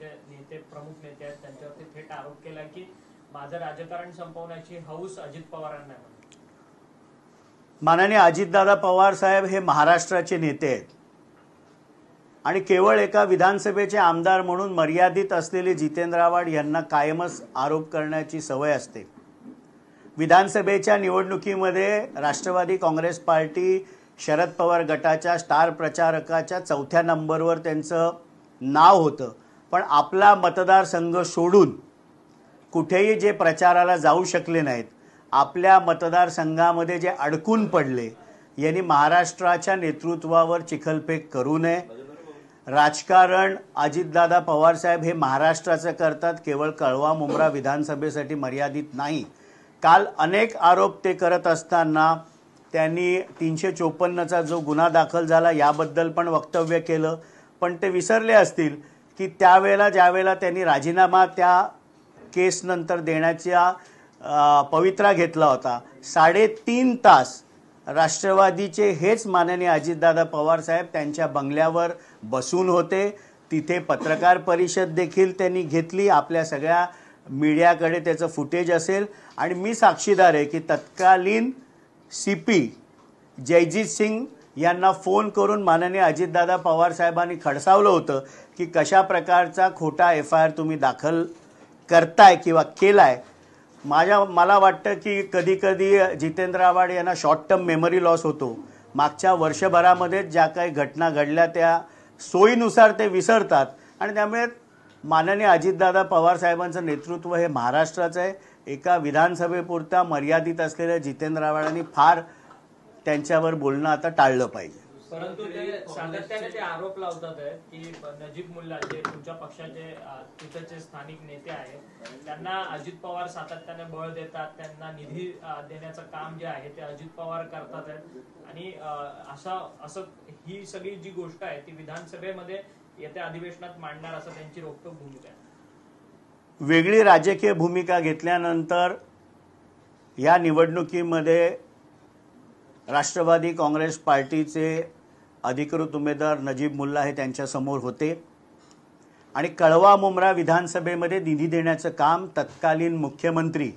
जे नेते प्रमुख नेते आहेत त्यांच्यावरती थेट आरोप केला की माझं राजकारण संपवण्याची हौस अजित पवारांना आहे. माननीय अजितदादा पवार साहेब हे महाराष्ट्राचे नेते आहेत आणि केवळ एका विधानसभेचे आमदार म्हणून मर्यादित असलेले जितेंद्र आव्हाड यांना कायमच आरोप करण्याची सवय असते. विधानसभेच्या निवडणुकीमध्ये राष्ट्रवादी काँग्रेस पार्टी शरद पवार गटाच्या स्टार प्रचारकाच्या 4थ्या नंबरवर त्यांचं नाव होतं, पण आपला मतदारसंघ सोडून कुठेही जे प्रचाराला जाऊ शकले नाहीत, आपल्या मतदारसंघामध्ये जे अडकून पडले, यांनी महाराष्ट्राच्या नेतृत्वावर चिखलफेक करू नये. राजकारण अजितदादा पवार साहेब हे महाराष्ट्राचं करतात, केवळ कळवा मुंब्रा विधानसभेसाठी मर्यादित नाही. काल अनेक आरोप ते करत असताना त्यांनी 354चा जो गुन्हा दाखल झाला याबद्दल पण वक्तव्य केलं, पण ते विसरले असतील की त्यावेळेला ज्यावेळेला त्यांनी राजीनामा त्या केसनंतर देण्याचा पवित्रा घेतला होता, 3.5 तास राष्ट्रवादीचे हेच माननीय अजितदादा पवार साहेब त्यांच्या बंगल्यावर बसून होते. तिथे पत्रकार परिषद देखील त्यांनी घेतली. आपल्या सगळ्या मीडियाकडे त्याचं फुटेज असेल आणि मी साक्षीदार आहे की तत्कालीन CP जयजीत सिंग यांना फोन करून माननीय अजितदादा पवार साहेबांनी खडसावलं होतं की कशा प्रकारचा खोटा FIR तुम्ही दाखल करताय किंवा केलाय. मला वाटतं की कधी कधी जितेंद्र आव्हाड यांना शॉर्ट टर्म मेमरी लॉस होतो. मागच्या वर्षभरामध्ये ज्या काही घटना घडल्या त्या सोयीनुसार ते विसरतात आणि त्यामुळे माननीय अजितदादा पवार साहेबांचं नेतृत्व हे महाराष्ट्राचं आहे. एका विधानसभेपुरता मर्यादित असलेल्या जितेंद्र आव्हाडांनी फार त्यांच्यावर बोलणं आता टाळलं पाहिजे. परंतु ते सातत्याने ते आरोप लावतात की नजीब मुल्ला जे तुमच्या पक्षाचे तिथेचे स्थानिक नेते आहेत त्यांना अजित पवार सातत्याने बळ देतात, त्यांना निधी देण्याचं काम जे आहे ते अजित पवार करतात आणि असं ही सगळी जी गोष्ट आहे ती विधानसभेमध्ये येत्या अधिवेशनात मांडणार असं त्यांची रोखठोक भूमिका आहे. वेगळी राजकीय भूमिका घेतल्यानंतर या निवडणुकीमध्ये राष्ट्रवादी काँग्रेस पार्टीचे अधिकृत उमेदवार नजीब मुल्ला हे त्यांच्यासमोर होते आणि कळवा मुंब्रा विधानसभेमध्ये निधी देण्याचं काम तत्कालीन मुख्यमंत्री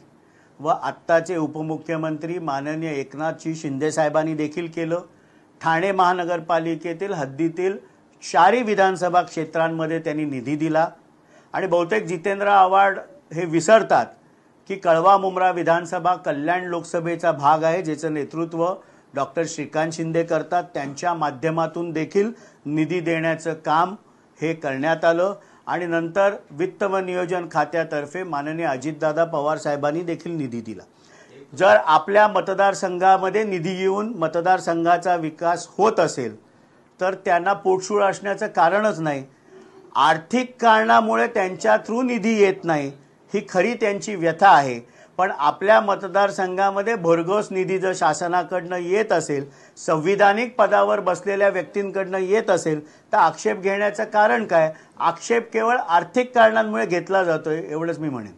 व आत्ताचे उपमुख्यमंत्री माननीय एकनाथजी शिंदे साहेबांनी देखील केलं. ठाणे महानगरपालिकेतील हद्दीतील 4 विधानसभा क्षेत्रांमध्ये त्यांनी निधी दिला आणि बहुतेक जितेंद्र आव्हाड हे विसरतात की कळवा मुंब्रा विधानसभा कल्याण लोकसभेचा भाग आहे, ज्याचं नेतृत्व डॉक्टर श्रीकांत शिंदे करतात. त्यांच्या माध्यमातून देखील निधी देण्याचं काम हे करण्यात आलं आणि नंतर वित्त व नियोजन खात्यातर्फे माननीय अजितदादा पवार साहेबांनी देखील निधी दिला. जर आपल्या मतदारसंघामध्ये निधी येऊन मतदारसंघाचा विकास होत असेल तर त्यांना पोटशूळ असण्याचं कारणच नाही. आर्थिक कारणामुळे त्यांच्या थ्रू निधी येत नाही ही खरी त्यांची व्यथा आहे. पण आपल्या मतदारसंघामध्ये भरघोस निधी जर शासनाकडनं येत असेल, संविधानिक पदावर बसलेल्या व्यक्तींकडनं येत असेल तर आक्षेप घेण्याचं कारण काय? आक्षेप केवळ आर्थिक कारणांमुळे घेतला जातोय एवढंच मी म्हणेन.